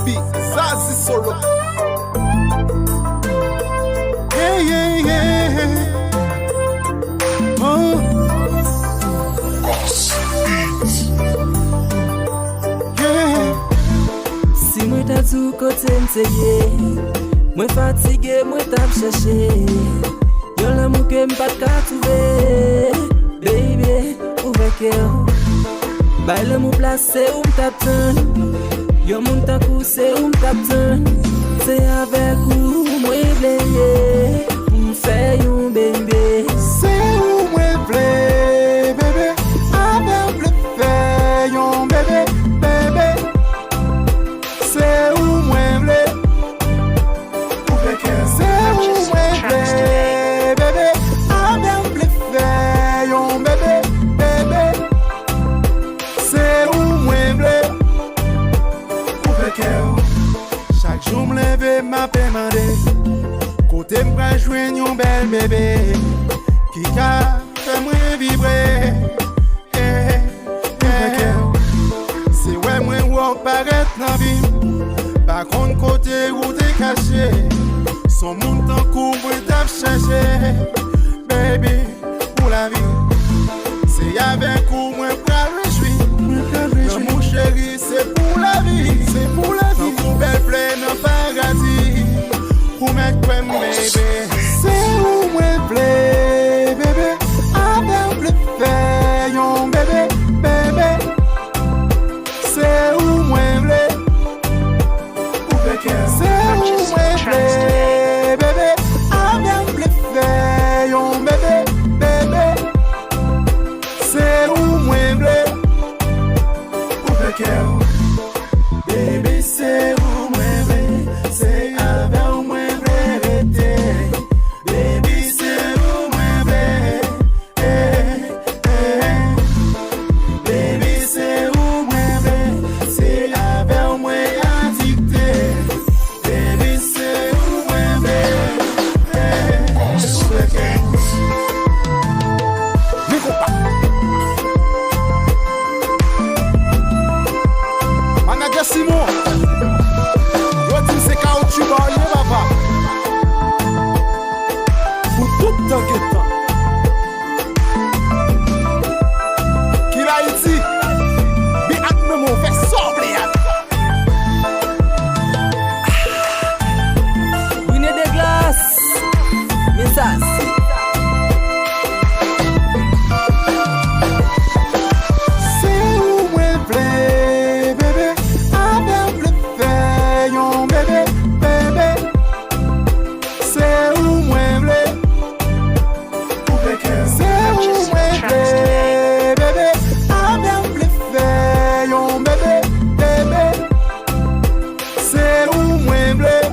beat, Zazie Solo. Yeah, yeah, yeah. Oh. Yeah. Si moi t'as tout côté m'seye, moi fatigué, moi t'as cherché. Yon l'amour que m'pas qu'à trouver, baby, ouvre cœur. Bah l'amour placé où m't'attend, yon moun t'a coussé où m't'attend. C'est avec où moi v'leye, m'fait yon bébé. C'est où moi v'leye, bébé, avec le fait yon bébé, bébé. C'est où moi v'leye, c'est où moi v'leye, bébé, avec le fait yon bébé, bébé. C'est où moi v'leye. Chaque jour me lève m'a demandé côté m'pa joindre un bel bébé qui a fait moi vibrer. C'est ouais moi ou paraître dans vie. Par contre côté où t'es caché, son monde en couvre t'a cherché. Baby pour la vie, c'est avec où moi pas réjouir. Mon chéri c'est pour la vie, c'est pour la vie. Ton belle pleine en paradis, pour mettre quoi bébé. C'est où moi play bébé, avec le fait yon bébé, bébé. C'est où moi play, c'est où moi play bébé, avec le fait yon bébé, bébé. C'est où moi play. Baby, c'est où moi vrai, c'est avec où moi vrai rester. Baby, c'est où moi vrai, Baby, c'est où moi vrai, c'est avec où moi addicté. Baby, c'est où moi vrai, Manager Simon, yo dis c'est caoutchouc barrier papa. Pour tout temps que temps. Qu'il a dit, bi ak me mon fait sobrer. Winner des glaces, mais ça c'est. C'est où moi play bébé, avec le fait yon bébé, bébé. C'est où moi play, c'est où moi play bébé, avec le fait yon bébé, bébé. C'est où moi play.